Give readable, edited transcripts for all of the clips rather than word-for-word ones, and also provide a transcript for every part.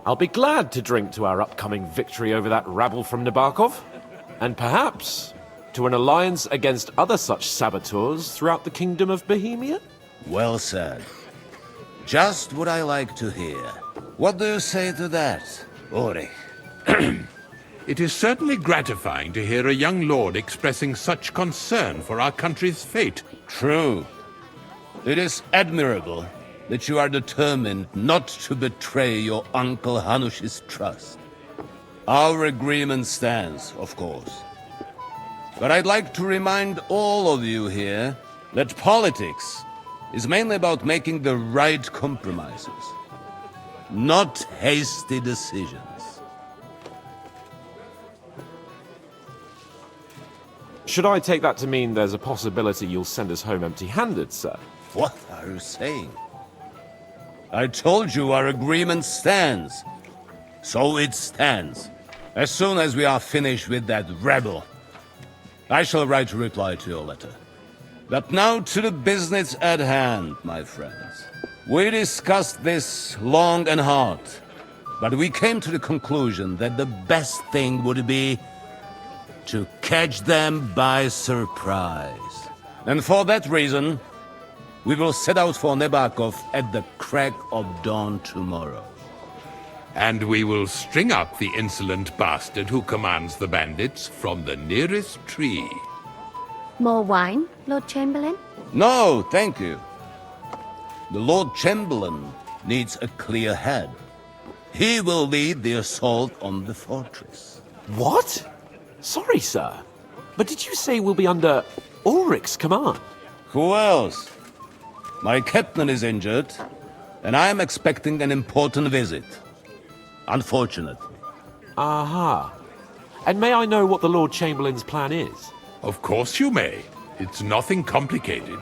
I'll be glad to drink to our upcoming victory over that rabble from Nabokov, and perhaps to an alliance against other such saboteurs throughout the kingdom of Bohemia? Well said. Just what I like to hear. What do you say to that, Ori? It is certainly gratifying to hear a young lord expressing such concern for our country's fate. True. It is admirable that you are determined not to betray your Uncle Hanush's trust. Our agreement stands, of course. But I'd like to remind all of you here that politics is mainly about making the right compromises, not hasty decisions. Should I take that to mean there's a possibility you'll send us home empty-handed, sir? What are you saying? I told you our agreement stands. So it stands. As soon as we are finished with that rebel, I shall write a reply to your letter. But now to the business at hand, my friends. We discussed this long and hard, but we came to the conclusion that the best thing would be to catch them by surprise. And for that reason, we will set out for Nabokov at the crack of dawn tomorrow. And we will string up the insolent bastard who commands the bandits from the nearest tree. More wine, Lord Chamberlain? No, thank you. The Lord Chamberlain needs a clear head. He will lead the assault on the fortress. What? Sorry, sir. But did you say we'll be under Ulrich's command? Who else? My captain is injured, and I am expecting an important visit. Unfortunately. Aha. And may I know what the Lord Chamberlain's plan is? Of course you may. It's nothing complicated.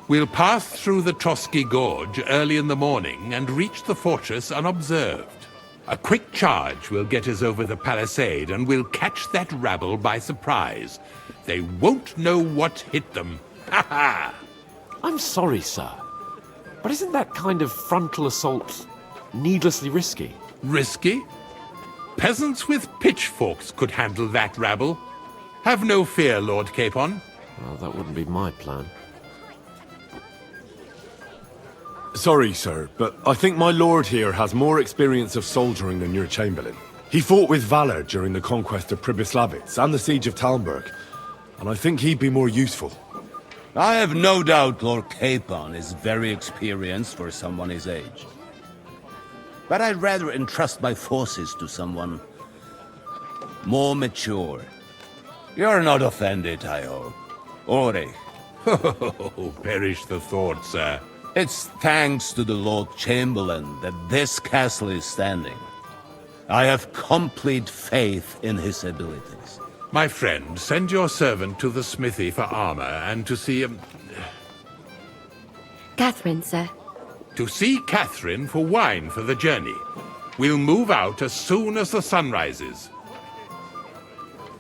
We'll pass through the Trotsky Gorge early in the morning and reach the fortress unobserved. A quick charge will get us over the palisade and we'll catch that rabble by surprise. They won't know what hit them. Ha ha! I'm sorry, sir. But isn't that kind of frontal assault needlessly risky? Risky? Peasants with pitchforks could handle that rabble. Have no fear, Lord Capon. Well, that wouldn't be my plan. Sorry, sir, but I think my lord here has more experience of soldiering than your Chamberlain. He fought with valor during the conquest of Pribyslavitz and the siege of Talmberg, and I think he'd be more useful. I have no doubt Lord Capon is very experienced for someone his age. But I'd rather entrust my forces to someone more mature. You're not offended, I hope. Ori. Oh, perish the thought, sir. It's thanks to the Lord Chamberlain that this castle is standing. I have complete faith in his abilities. My friend, send your servant to the smithy for armor and to see Catherine, sir. To see Catherine for wine for the journey. We'll move out as soon as the sun rises.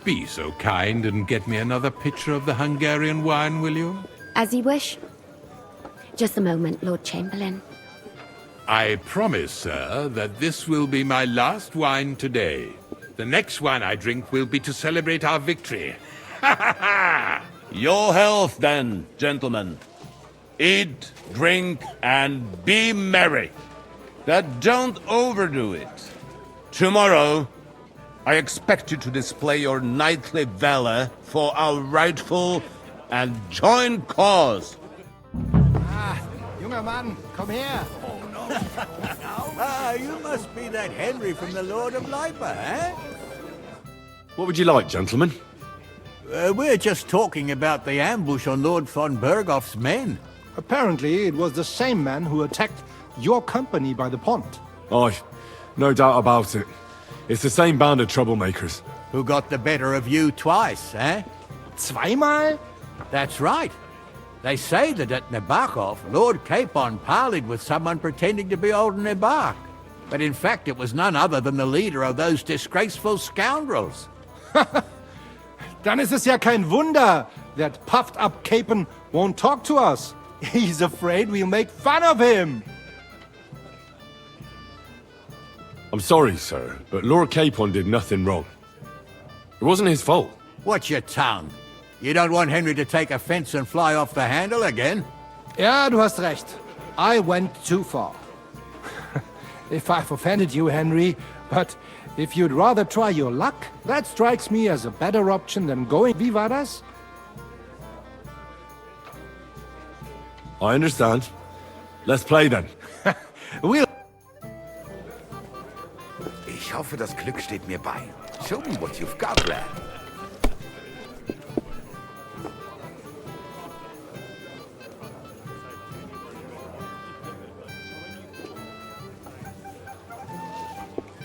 Be so kind and get me another pitcher of the Hungarian wine, will you? As you wish. Just a moment, Lord Chamberlain. I promise, sir, that this will be my last wine today. The next wine I drink will be to celebrate our victory. Ha ha ha! Your health, then, gentlemen. Eat, drink, and be merry. But don't overdo it. Tomorrow, I expect you to display your knightly valor for our rightful and joint cause. Junger Mann, komm her! You must be that Henry from the Lord of Lipa, eh? What would you like, gentlemen? We're just talking about the ambush on Lord von Bergoff's men. Apparently, it was the same man who attacked your company by the pond. Aye, no doubt about it. It's the same band of troublemakers. Who got the better of you twice, eh? Zweimal? That's right. They say that at Nabokov, Lord Capon parleyed with someone pretending to be old Nebak. But in fact, it was none other than the leader of those disgraceful scoundrels. Dann ist es ja kein Wunder that puffed-up Capon won't talk to us. He's afraid we'll make fun of him. I'm sorry, sir, but Lord Capon did nothing wrong. It wasn't his fault. Watch your tongue. You don't want Henry to take offense and fly off the handle again? Ja, du hast recht. I went too far. If I've offended you, Henry, but if you'd rather try your luck, that strikes me as a better option than going Vivadas. I understand. Let's play then. We'll... Ich hoffe, das Glück steht mir bei. Show me what you've got, lad.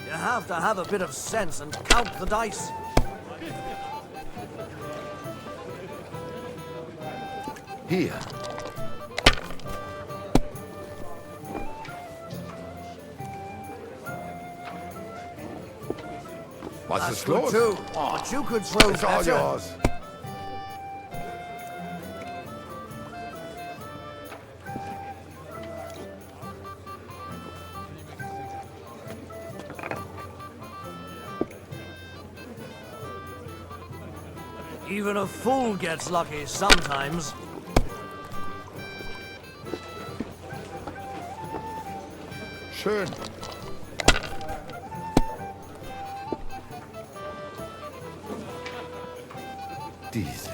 You have to have a bit of sense and count the dice. Hier. Was That's ist good los? too, but you could throw It's all better. yours. Even a fool gets lucky sometimes. Schön. Diese.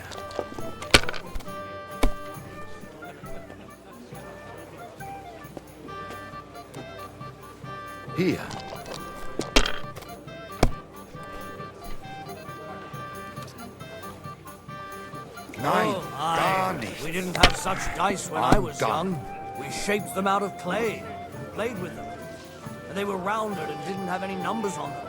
Hier. Nein, Oh, gar aye. nicht. We didn't have such dice when I I'm was done. young. We shaped them out of clay, played with them. And they were rounded and didn't have any numbers on them.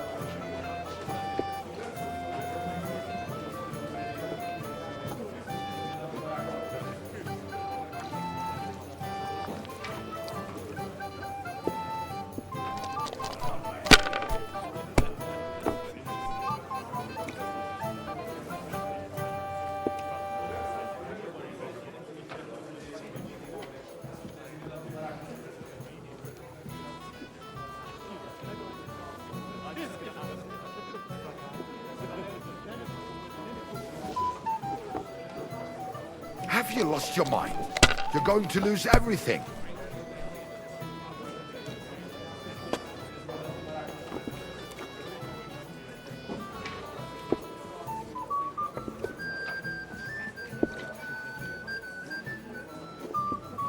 Have you lost your mind? You're going to lose everything.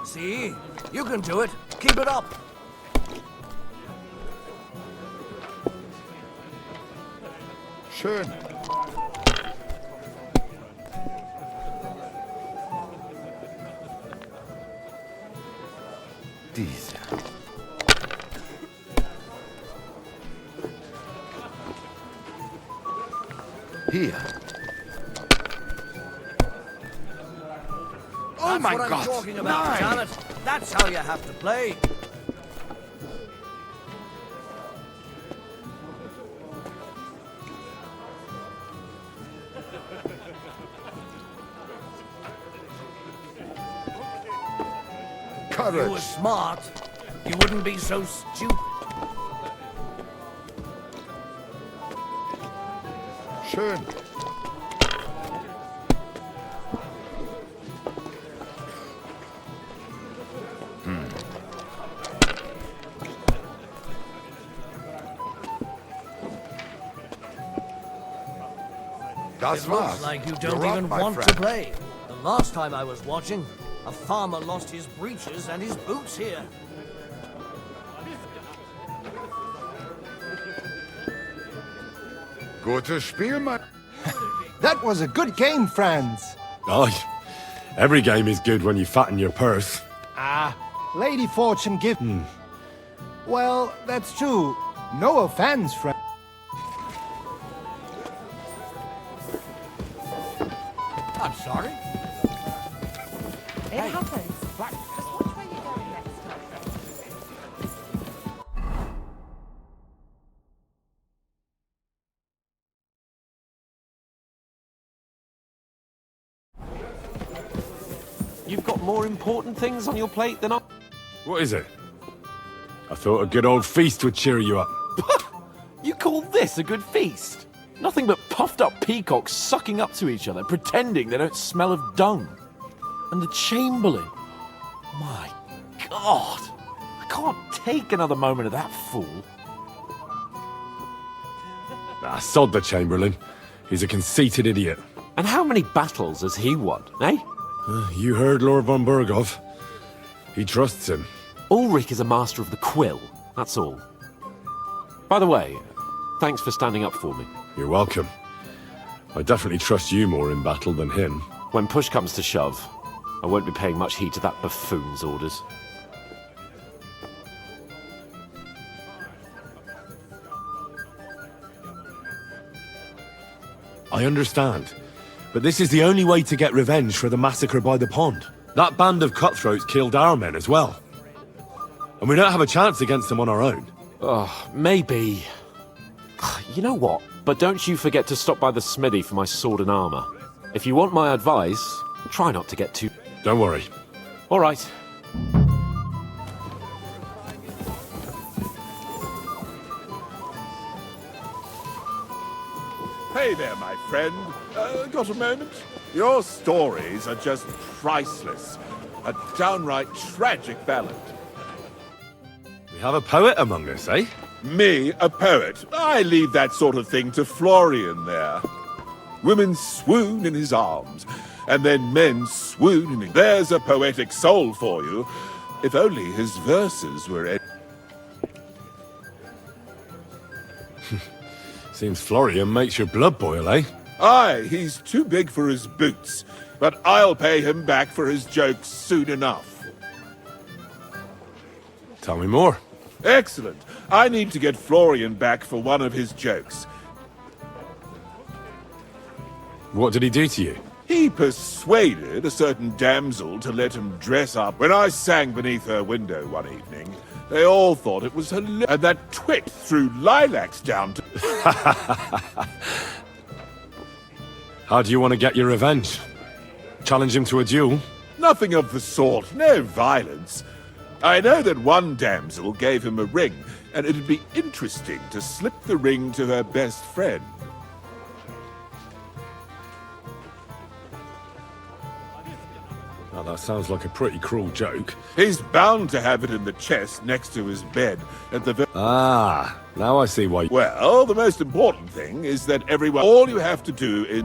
See? You can do it. Keep it up. Schön. Diese. Hier. Oh That's my what I'm God! talking about, Nein! Janet. That's how you have to play. If you were Courage. smart, you wouldn't be so stupid. Schön. Das It war's. looks like you You're don't up, even my want to friend. play. The last time I was watching, a farmer lost his breeches and his boots here. Gutes Spiel, mein... That was a good game, friends. Aye. Every game is good when you fatten your purse. Ah, Lady Fortune give... Well, that's true. No offense, friend. I'm sorry. It happens. Just watch where you're going next time. You've got more important things on your plate than I... What is it? I thought a good old feast would cheer you up. call this a good feast? Nothing but puffed up peacocks sucking up to each other, pretending they don't smell of dung. And the Chamberlain. My God. I can't take another moment of that fool. Ah, sod the Chamberlain. He's a conceited idiot. And how many battles has he won, eh? You heard Lord von Burgov. He trusts him. Ulrich is a master of the quill, that's all. By the way, thanks for standing up for me. You're welcome. I definitely trust you more in battle than him. When push comes to shove, I won't be paying much heed to that buffoon's orders. I understand. But this is the only way to get revenge for the massacre by the pond. That band of cutthroats killed our men as well. And we don't have a chance against them on our own. Maybe. You know what? But don't you forget to stop by the smithy for my sword and armor. If you want my advice, try not to get too... Don't worry. All right. Hey there, my friend. Got a moment? Your stories are just priceless. A downright tragic ballad. We have a poet among us, eh? Me, a poet. I leave that sort of thing to Florian there. Women swoon in his arms, and then men swoon in his... There's a poetic soul for you. If only his verses were... Seems Florian makes your blood boil, eh? Aye, he's too big for his boots, but I'll pay him back for his jokes soon enough. Tell me more. Excellent. I need to get Florian back for one of his jokes. What did he do to you? He persuaded a certain damsel to let him dress up. When I sang beneath her window one evening, they all thought it was hilarious. And that twit threw lilacs down to... How do you want to get your revenge? Challenge him to a duel? Nothing of the sort. No violence. I know that one damsel gave him a ring, and it'd be interesting to slip the ring to her best friend. Now that sounds like a pretty cruel joke. He's bound to have it in the chest next to his bed at the... Ah, now I see why... Well, the most important thing is that everyone... All you have to do is...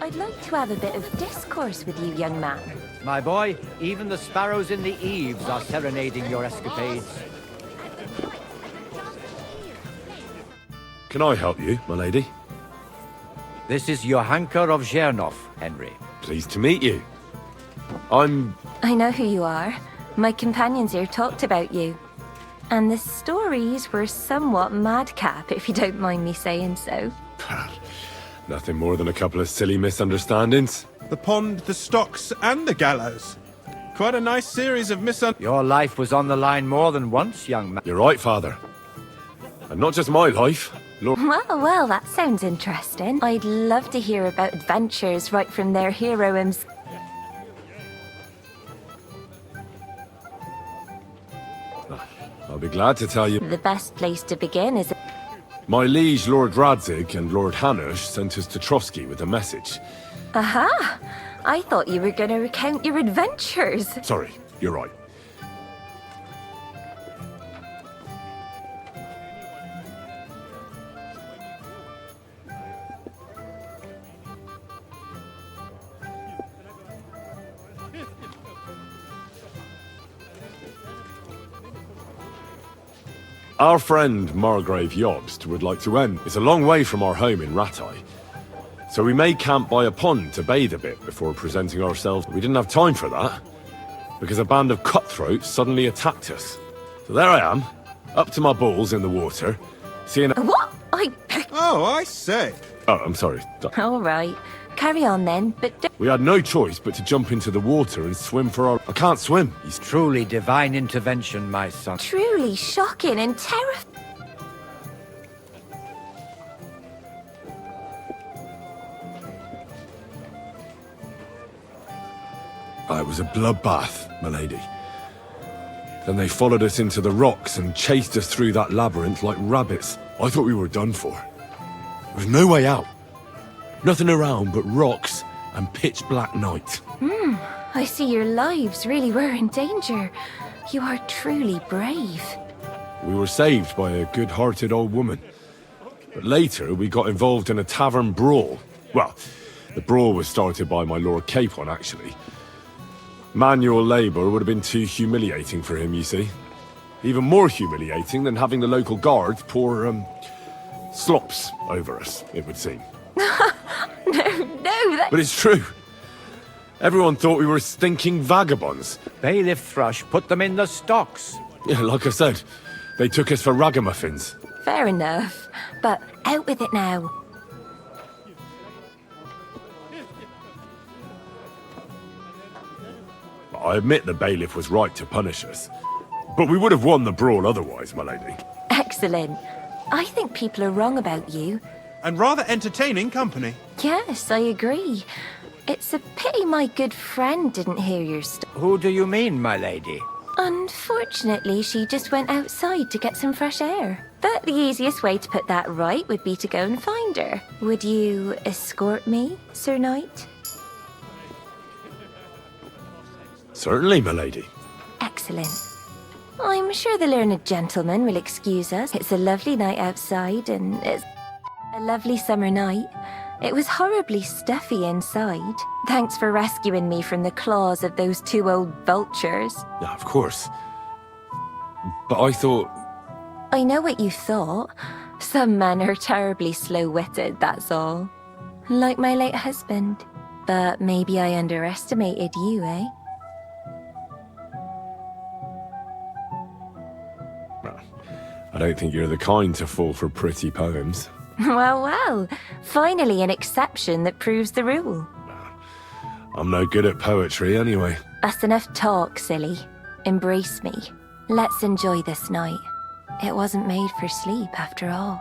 I'd like to have a bit of discourse with you, young man. My boy, even the sparrows in the eaves are serenading your escapades. Can I help you, my lady? This is Johanka of Zhernov, Henry. Pleased to meet you. I know who you are. My companions here talked about you. And the stories were somewhat madcap, if you don't mind me saying so. Nothing more than a couple of silly misunderstandings. The pond, the stocks, and the gallows. Quite a nice series of Your life was on the line more than once, young man. You're right, Father. And not just my life. Lord... Well, that sounds interesting. I'd love to hear about adventures right from their hero himself. I'll be glad to tell you. The best place to begin is... My liege, Lord Radzig, and Lord Hanush sent us to Trotsky with a message. Aha! I thought you were going to recount your adventures. Sorry, you're right. Our friend Margrave Jobst would like to end. It's a long way from our home in Ratai. So we made camp by a pond to bathe a bit before presenting ourselves. We didn't have time for that, because a band of cutthroats suddenly attacked us. So there I am, up to my balls in the water, seeing... What? Oh, I say. Oh, I'm sorry. All right. Carry on then, but... We had no choice but to jump into the water and swim for our... I can't swim. He's truly divine intervention, my son. Truly shocking and terrifying. It was a bloodbath, milady. Then they followed us into the rocks and chased us through that labyrinth like rabbits. I thought we were done for. There was no way out. Nothing around but rocks and pitch black night. I see your lives really were in danger. You are truly brave. We were saved by a good-hearted old woman. But later, we got involved in a tavern brawl. Well, the brawl was started by my Lord Capon, actually. Manual labour would have been too humiliating for him, you see. Even more humiliating than having the local guards pour, slops over us, it would seem. No, that... But it's true. Everyone thought we were stinking vagabonds. Bailiff Thrush put them in the stocks. Yeah, like I said, they took us for ragamuffins. Fair enough. But out with it now. I admit the bailiff was right to punish us. But we would have won the brawl otherwise, my lady. Excellent. I think people are wrong about you. And rather entertaining company. Yes, I agree. It's a pity my good friend didn't hear your story. Who do you mean, my lady? Unfortunately, she just went outside to get some fresh air. But the easiest way to put that right would be to go and find her. Would you escort me, Sir Knight? Certainly, my lady. Excellent. I'm sure the learned gentleman will excuse us. It's a lovely night outside, and it's a lovely summer night. It was horribly stuffy inside. Thanks for rescuing me from the claws of those two old vultures. Yeah, of course. But I thought... I know what you thought. Some men are terribly slow-witted, that's all. Like my late husband. But maybe I underestimated you, eh? I don't think you're the kind to fall for pretty poems. Well. Finally an exception that proves the rule. I'm no good at poetry anyway. That's enough talk, silly. Embrace me. Let's enjoy this night. It wasn't made for sleep, after all.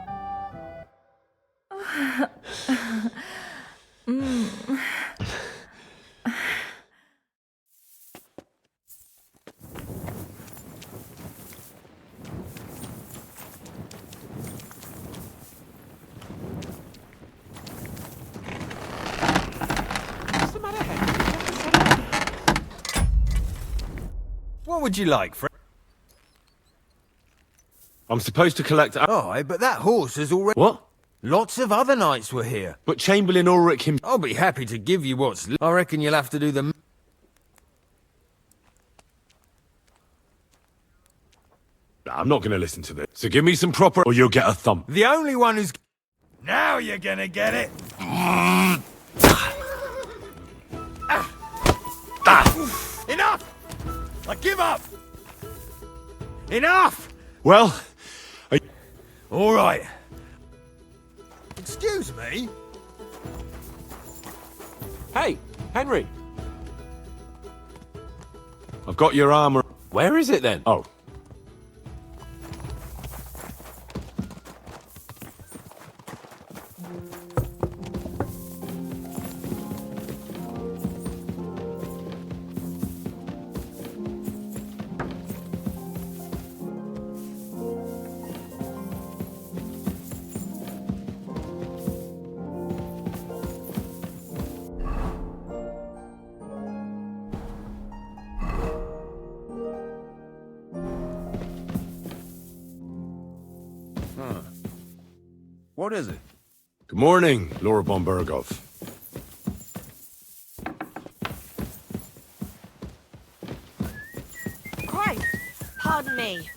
What would you like, Fred? I'm supposed to collect... Aye, but that horse has already... What? Lots of other knights were here. But Chamberlain Ulrich him... I'll be happy to give you what's... I reckon you'll have to do the... I'm not going to listen to this. So give me some proper... or you'll get a thump. The only one who's... Now you're gonna get it! Enough! I give up! Enough! Well... All right. Excuse me? Hey, Henry. I've got your armor. Where is it then? Oh. What is it? Good morning, Lord von Berghoff. Christ! Pardon me.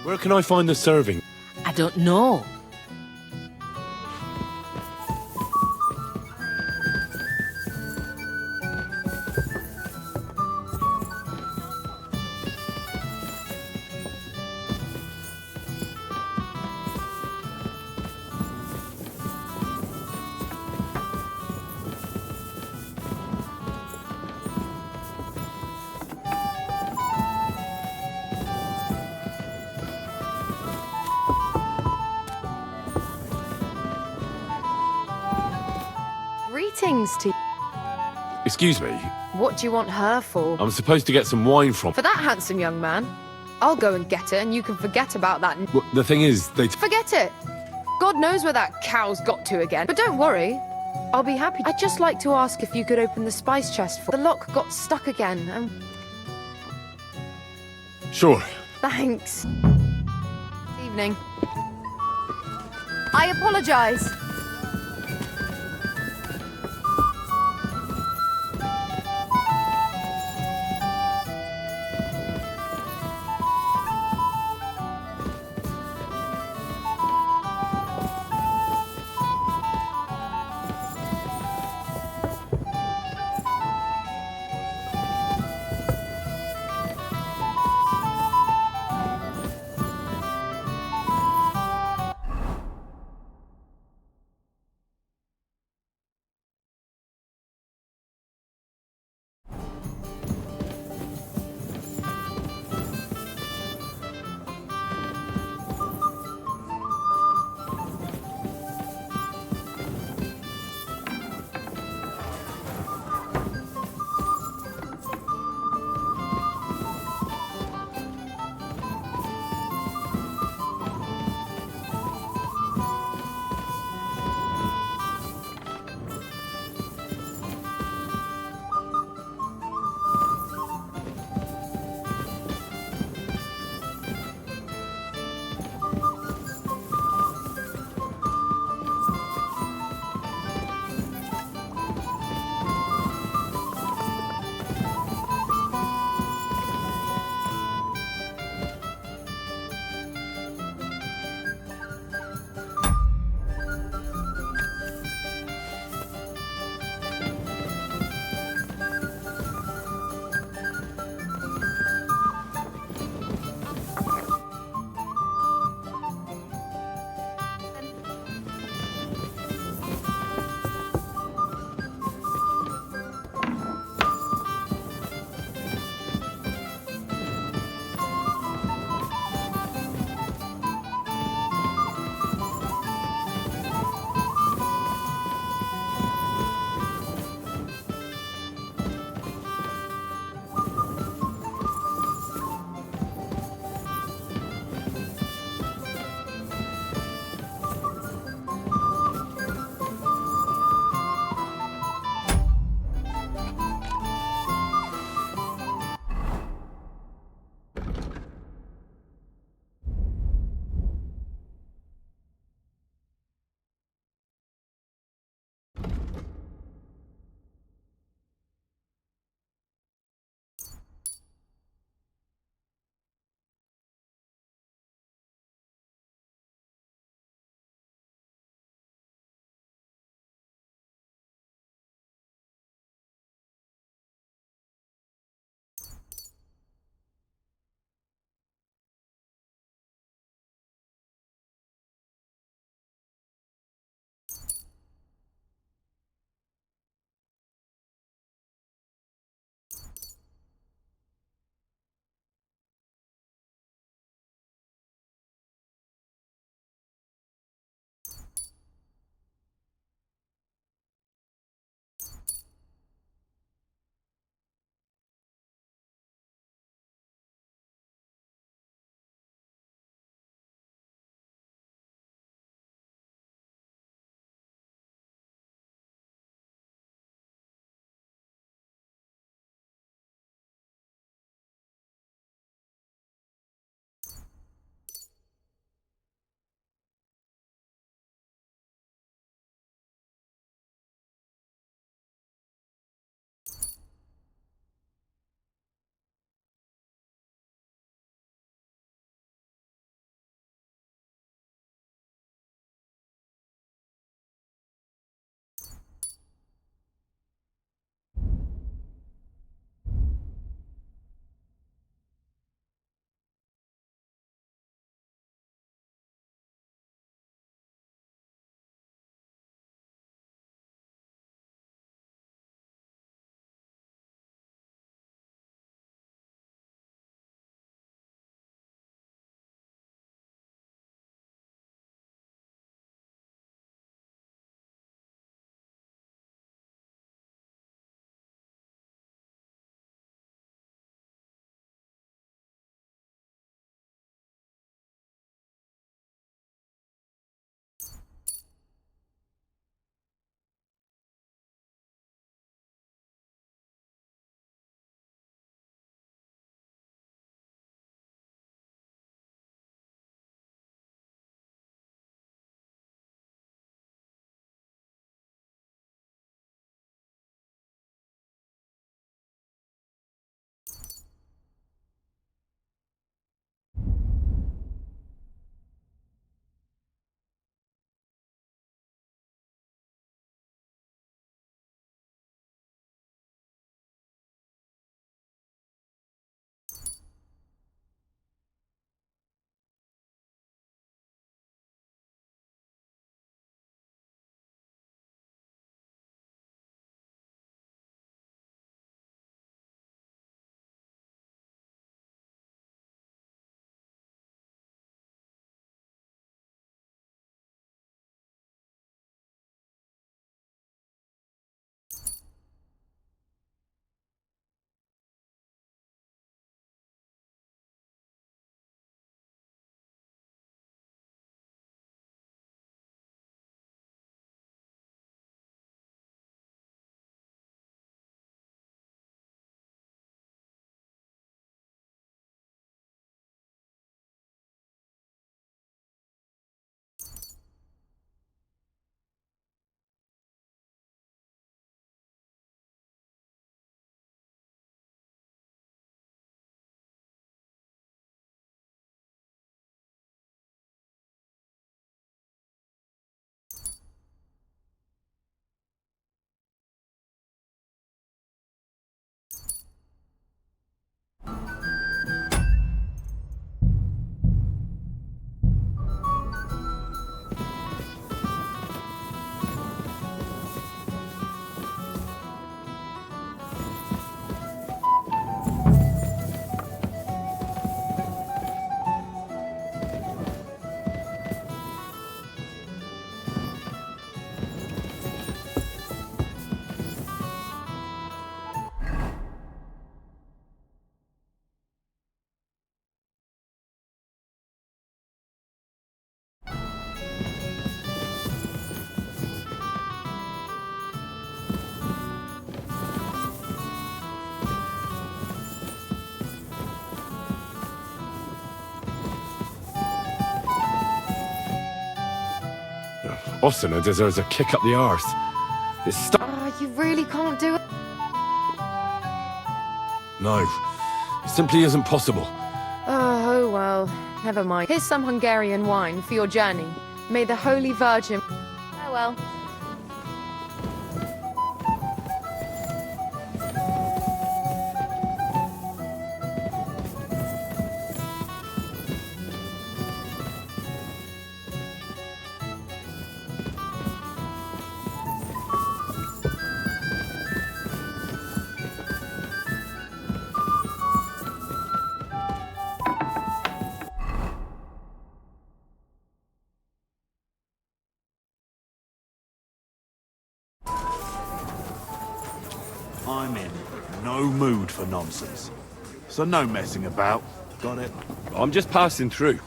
Where can I find the serving? I don't know. Greetings to you. Excuse me, What do you want her for? I'm supposed to get some wine from... For that handsome young man. I'll go and get it, and you can forget about that. Well, the thing is, they... Forget it! God knows where that cow's got to again. But don't worry. I'll be happy. I'd just like to ask if you could open the spice chest for... The lock got stuck again, and... Sure. Thanks. Evening. I apologize. Osina deserves a kick up the arse. It's You really can't do it. No, it simply isn't possible. Oh, well. Never mind. Here's some Hungarian wine for your journey. May the Holy Virgin... Farewell. I'm in no mood for nonsense. So no messing about. Got it? I'm just passing through.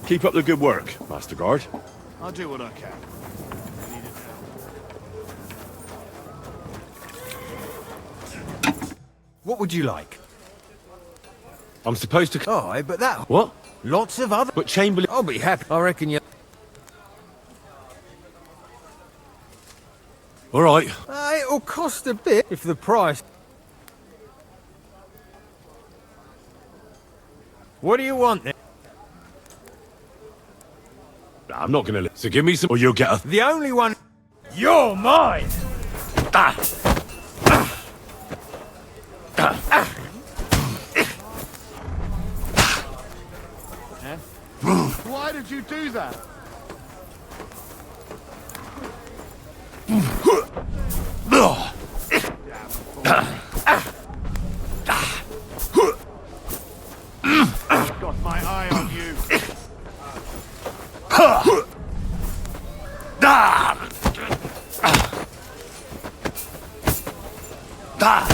Keep up the good work, Master Guard. I'll do what I can. What would you like? I'm supposed to... Oh, but that... What? Lots of other... But Chamberlain... I'll be happy. I reckon you... All right. It'll cost a bit if the price... What do you want then? I'm not gonna... So give me some... Or you'll get a... The only one... You're mine! Why did you do that? Got my eye on you.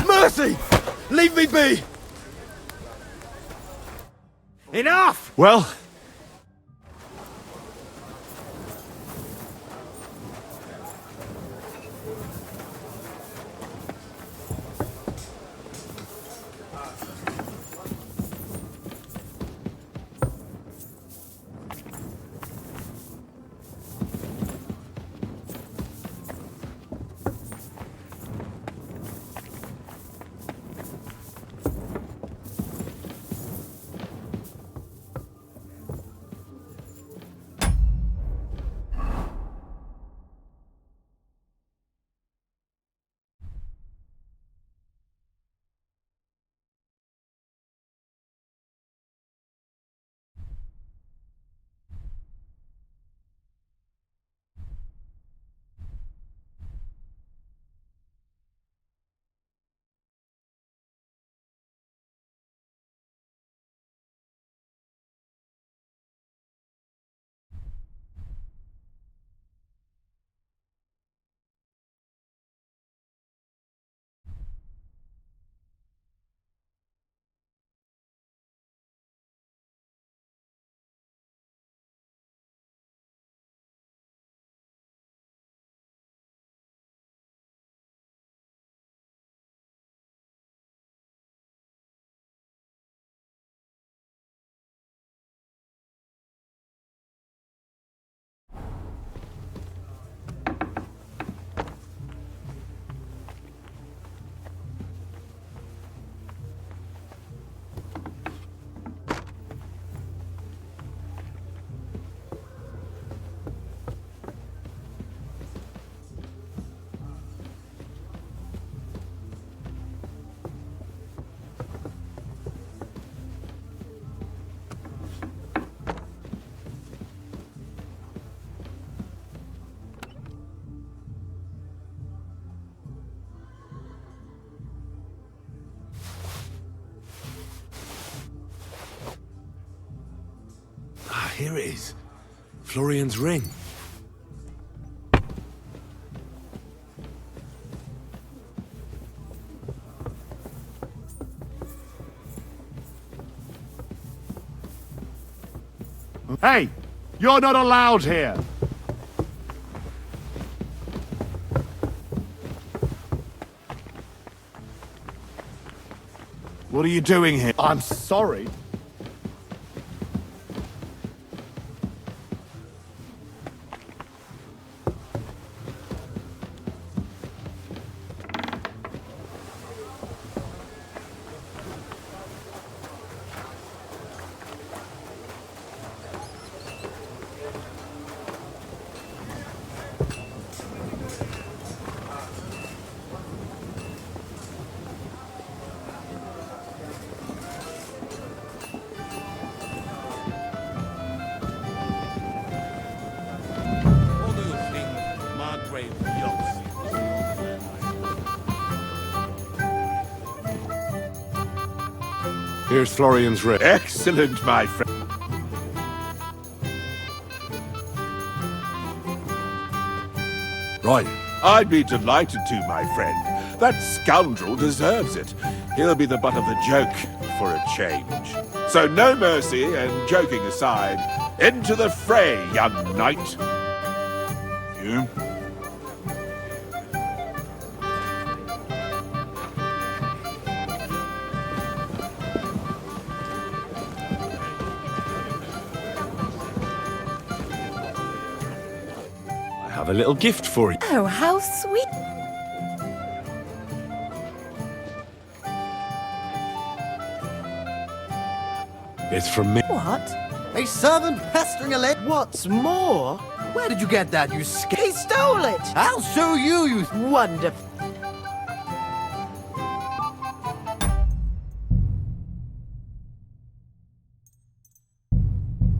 Mercy! Leave me be! Enough! Well... Here it is. Florian's ring. Hey! You're not allowed here! What are you doing here? I'm sorry. Here's Florian's ring. Excellent, my friend. Right. I'd be delighted to, my friend. That scoundrel deserves it. He'll be the butt of the joke for a change. So no mercy, and joking aside, into the fray, young knight. You? I have a little gift for you. Oh, how sweet. It's from me. What? A servant pestering a lady? What's more? Where did you get that, you He stole it! I'll sue you, you... Wonderful.